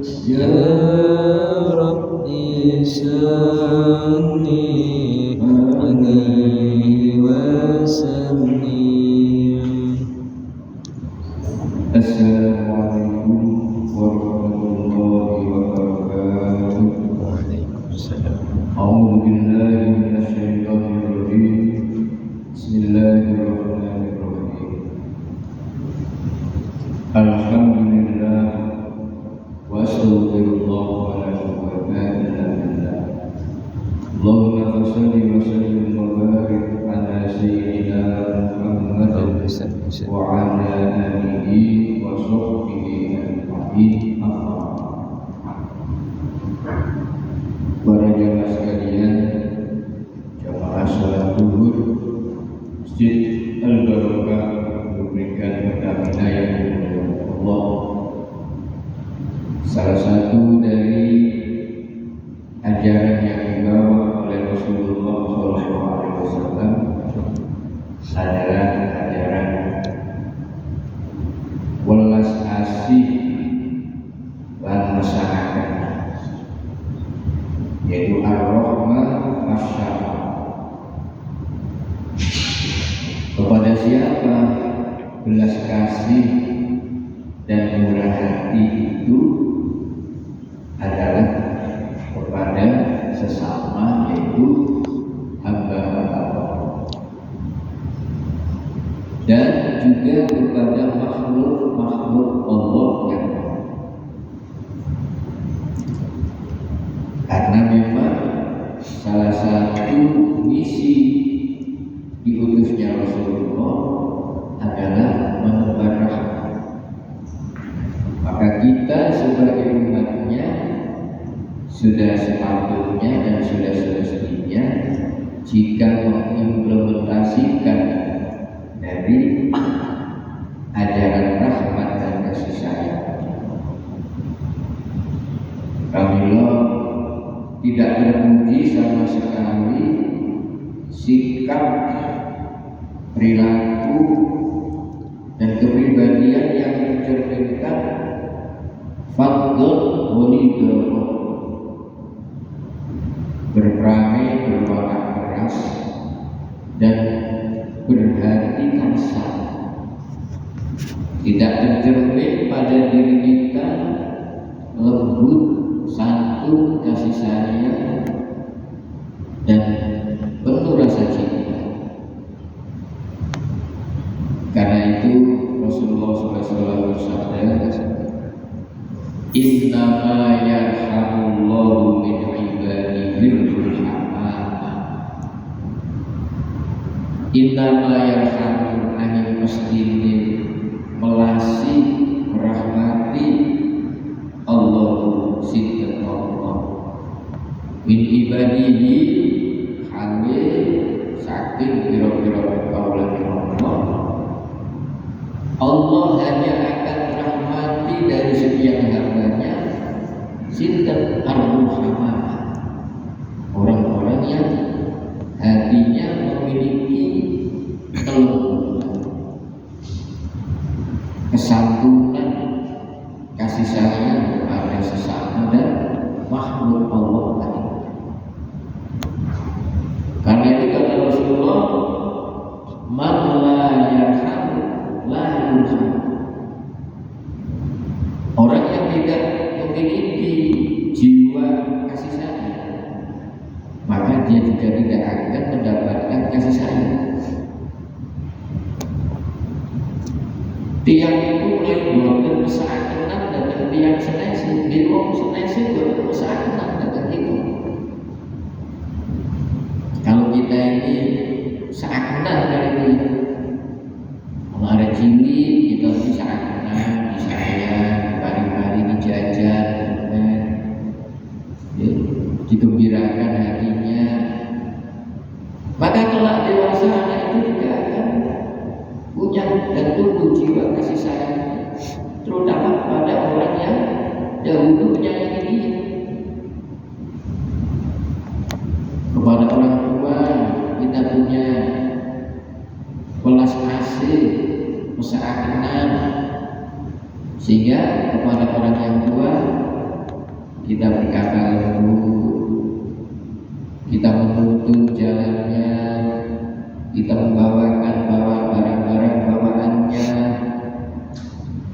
يا ربي سلني عليه وسلم. Assalamualaikum warahmatullahi wabarakatuh. Waalaikumsalam. A'udzu billahi minasyaitonir rajim. Bismillahirrahmanirrahim. Alhamdulillah wa astaghfirullah wa la quwwata illa billah. Allahumma shalli wa sallim wa barik ala sayyidina Muhammad wa ala alihi wa sahbihi ajma'in. Para jamaah sekalian, jamaah salat zuhur Masjid Al-Barokah memberikan pertamina yang dimuliakan Allah. Salah satu dari ajaran yang dibawa oleh Rasulullah SAW adalah ajaran welas asih lan masyarakat, yaitu ar-rahmah wasyafaqah. Kepada siapa belas kasih dan murah hati itu adalah kepada sesama, yaitu hamba-hamba Allah, dan juga kepada makhluk-makhluk Allah yang lain. Karena memang salah satu misi diutusnya Rasulullah adalah menebar rahmat. Maka kita sebagai umatnya sudah sepatutnya dan sudah semestinya jika mengimplementasikan dari ajaran rahmat dan kasih sayang. Kamilah tidak terpuji sama sekali sikap, perilaku, dan kepribadian yang mencerminkan fadl walidullah, berperangai berwatak keras dan berhati kasar. Tidak tercermin pada diri kita lembut, santun, kasih sayang, dan penuh rasa cinta. Karena itu Rasulullah SAW bersabda, innama yarhamullahu min ibadihi rahmah. Innama yarhamu angin mestine melasi merahmati Allahu sinten Allah min ibadihi hamil saking pira-pira kaulan Allah. Allah hanya akan merahmati dari sekian hambanya sinten ar-ruhamah, orang-orang yang hatinya memiliki kelembutan, kesantunan, kasih sayang kepada sesama dan makhluk Allah lain. Karena itu kata Rasulullah, man la yarham la yurham. Orang yang tidak memiliki jiwa kasih sayang, maka dia juga tidak akan mendapatkan kasih sayang. Tiang itu mulai boten mesaakenan datang tiang senesi, di wong senesi boten mesaakenan datang itu. Kalau kita ini seakenan dari dia, kalau ada cili kita bisa akenan, disayang, hari-hari dijajan, digembirakan hatinya. Maka kelak dewasa anak itu juga akan punya dan tumbuh jiwa kasih sayang, terutama pada orang yang dahulu menyayangi dia. Kepada orang tua kita punya welas asih, mesaakenan, sehingga kepada orang yang tua kita berkata lembut, kita menuntun jalannya, kita membawakan barang-barang bawaannya,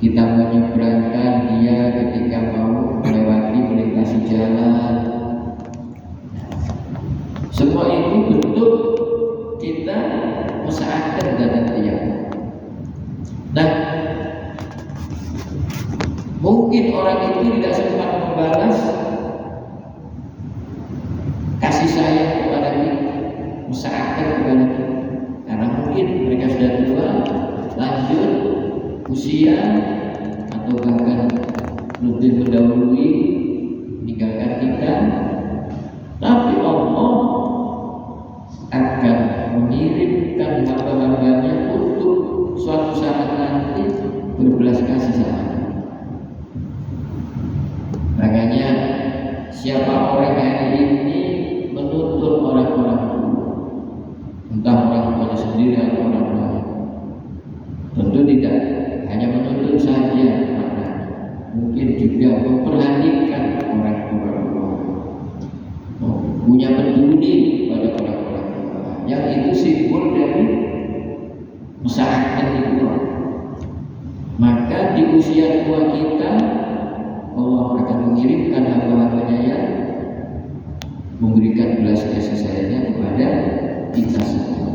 kita menyeberangkan dia ketika mau melintasi jalan. Semua itu bentuk kita usahakan dan tiap. Nah, mungkin orang itu tidak sempat membalas kasih sayang kepada kita, usahakan kepada kita, karena mungkin mereka sudah tua, lanjut usia, atau bahkan lebih mendahului meninggalkan kita. Tapi Allah akan mengirimkan hamba-hambanya untuk suatu saat nanti berbelas kasih sama kita. Makanya siapa orang hari ini menuntut orang-orang tua, entah orang tuanya sendiri atau orang lain, tentu tidak hanya menuntut saja, mungkin juga memperhatikan orang tua, punya peduli pada orang-orang tua, yang itu simbol dari usahakan itu. Maka di usia tua kita, Allah akan mengirimkan hamba-hambanya yang memberikan belas kasih sayangnya kepada kita semua.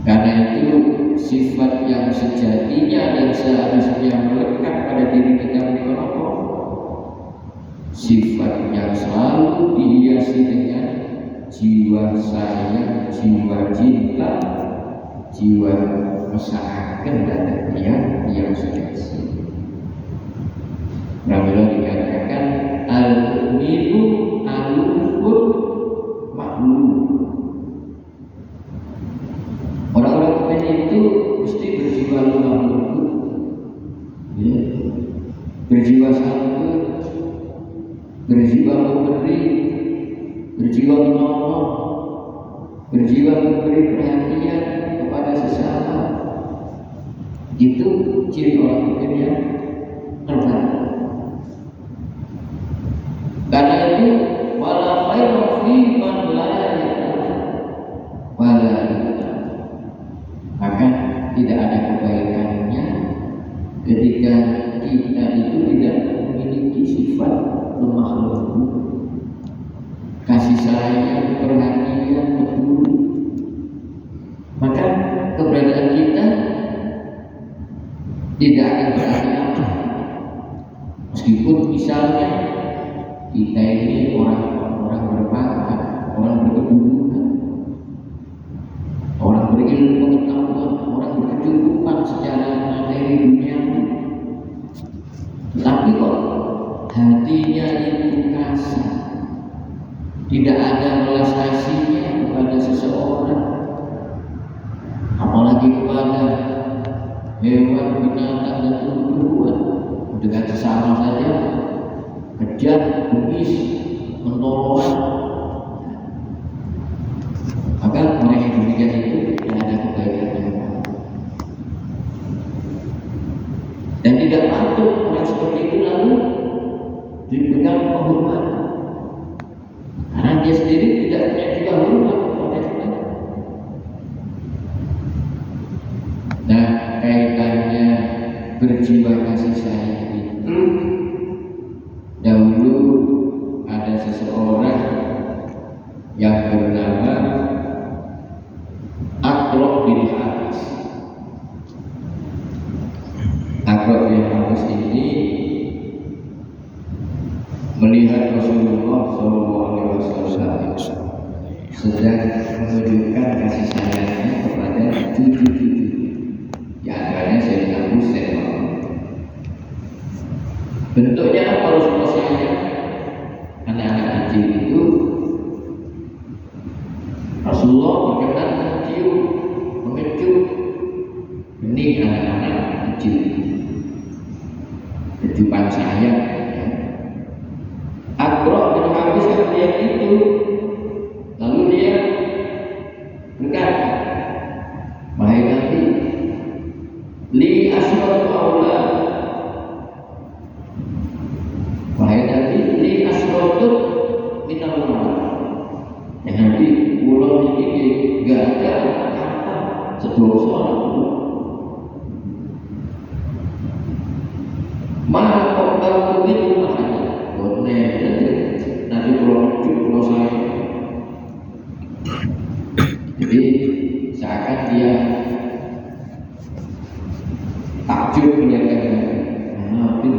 Karena itu sifat yang sejatinya dan seharusnya melekat pada diri kita menolong, sifat yang selalu dihiasi dengan jiwa sayang, jiwa cinta, jiwa usahakan dan yang sejati. Rasulullah dikatakan al-mu'minu al-mufur maklum. Orang-orang mukmin itu mesti berjiwa lemah lembut, ya, berjiwa santun, berjiwa memberi, berjiwa menolong, berjiwa memberi perhatian kepada sesama. Itu ciri orang mukmin yang terbaik. Karena itu wala khairu fi man la ya'lamu wala, maka tidak ada kebaikannya ketika kita itu tidak memiliki sifat lemah lembut, kasih sayang, perhatian, peduli. Maka keberadaan kita tidak akan berarti apa. Meskipun misalnya kita ini orang berbakat, orang berkedudukan, orang berilmu pengetahuan, orang berkecukupan secara materi dunia, tetapi kok hatinya itu kasar, tidak ada belas kasihnya kepada seseorang, apalagi kepada hewan, binatang dan tumbuhan, dengan sesama saja kejam, bengis, mentolongan, maka mereka demikian itu tidak ada kebaikannya. Dan tidak patut orang seperti itu lalu diberikan penghormatan, karena dia sendiri tidak punya juga hormat kepada kita. Nah, kaitannya berjiwa kasih sayang itu, dahulu ada seseorang yang bernama Aqra' bin Habis. Aqra' bin Habis ini melihat Rasulullah SAW sedang menunjukkan kasih sayangnya kepada cucu-cucu, yang antaranya Sayyidina Husain. Bentuknya apa Rasulullah sayang? Anak-anak kecil itu Rasulullah berkenan mencium, mengecup benih anak-anak kecil, kecupan sayang. Aqra' bin Habis melihat itu, lalu dia berkata, "Wahai Nabi, li asratu aulad, Tidak ada kata sedoso mana kok itu makanya bonek nanti kalau saya jadi seakan dia takjub melihatnya nabi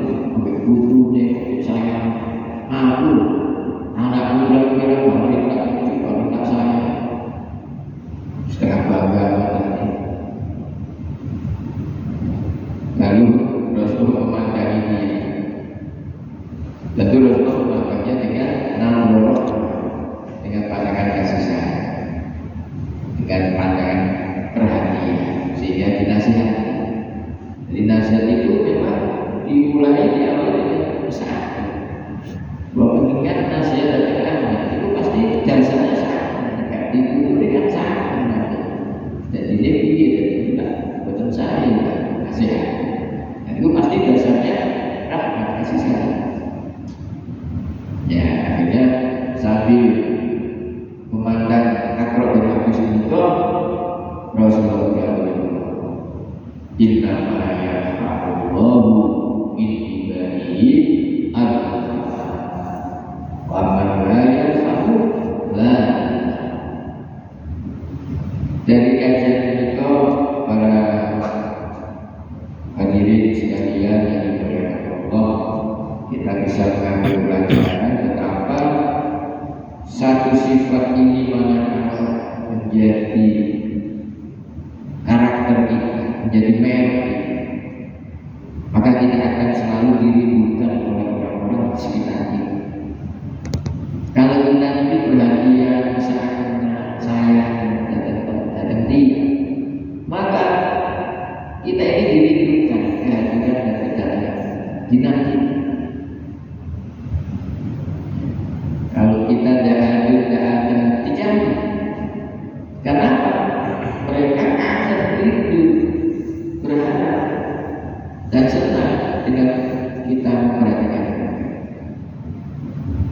guru nih saya aku anakku kira-kira balik tak takjub tak saya setengah bangga tadi. Lalu Rasulullah memandang ini, tentu Rasulullah memandangnya dengan nazar, dengan pandangan kasih sayang, dengan pandangan perhatian, sehingga dinasihati. Jadi nasihat itu memang dimulai diawali dengan usaha. Bahwa mengingat nasihat dari anak itu pasti dasarnya sama, tidak diburu dengan sama. Jadi dia pikir tidak betul saya nasihat. Itu pasti dasarnya rahmat kasih sayang. Ya akhirnya sambil memandang Aqra' bin Habis itu Rasulullah Inna ma yafa'allahu min ibadihi al-ghafar wa man la yafa'u la. Dari kajian itu para hadirin sekalian yang dimuliakan Allah, kita bisa mengambil pelajaran betapa satu sifat ini manakala menjadi karakter kita, menjadi merek kita, maka kita akan selalu dirindukan oleh orang-orang di sekitar kita. Kalau kita ini perhatian, seakan sayang dan dia, maka kita ini dirindukan kehadiran dan kedatangan dinanti. Kalau kita tidak hadir, tidak ada dijamin. Kenapa? Mereka akan rindu, berharap dan senang dengan kita memperhatikan.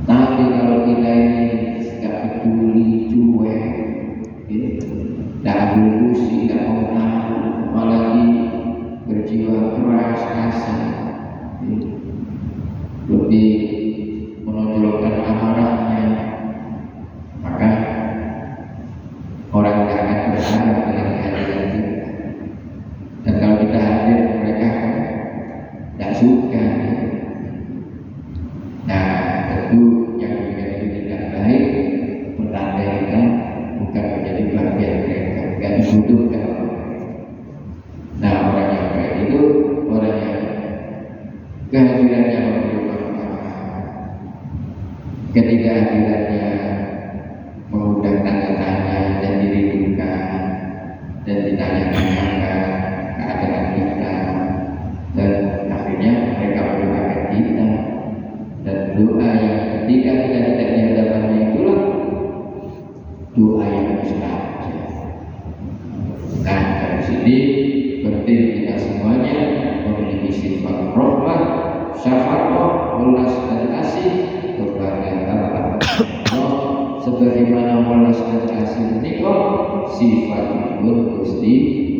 Tapi kalau kita ini tidak peduli, cuek, tidak berurusi, tidak mau tahu, apalagi berjiwa keras, kasar, lebih menonjolkan amarahnya, maka orang tidak akan berharap dengan kehadiran kita. Dan kalau kita hadir, mereka akan tidak suka. Nah, tentu yang demikian itu tidak baik, pertanda kita bukan menjadi bagian mereka, tidak dibutuhkan. Nah, orang yang baik itu orang yang kehadirannya memberi manfaat, ketidakhadirannya mengundang tanda-tanda dan dirindukan dan ditanya-tanyakan keadaan kita, dan akhirnya mereka mendoakan kita. Dan doa yang ketika kita tidak di hadapannya itulah doa yang mustajab. Nah, dari sini penting kita semuanya memiliki sifat rahmah, syafaqah, welas dan kasih kepada Allah. Sebagaimana welas dan kasih nikah sifat itu Gusti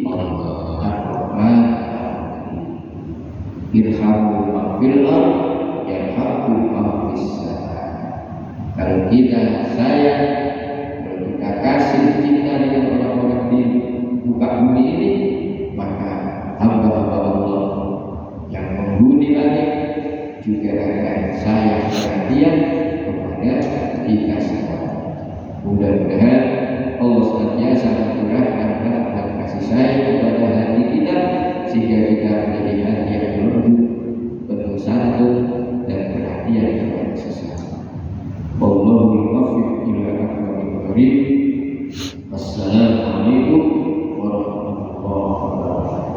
Allah. Ar-Rahman irhamu man fil ardh yarhamkum man fis sama. Kalau kita sayang, kalau kita kasih cinta dengan orang-orang di muka bumi ini, maka hamba-hamba Allah yang menghuni langit juga akan sayang perhatian kepada kita semua. Mudah-mudahan Allah senantiasa mencurahkan rahmat dan kasih sayang kepada hati kita, sehingga kita menjadi hati yang lembut, penuh santun dan perhatian kepada sesama. Wallahul muwaffiq ila aqwamit thoriq. Wassalamualaikum warahmatullahi wabarakatuh.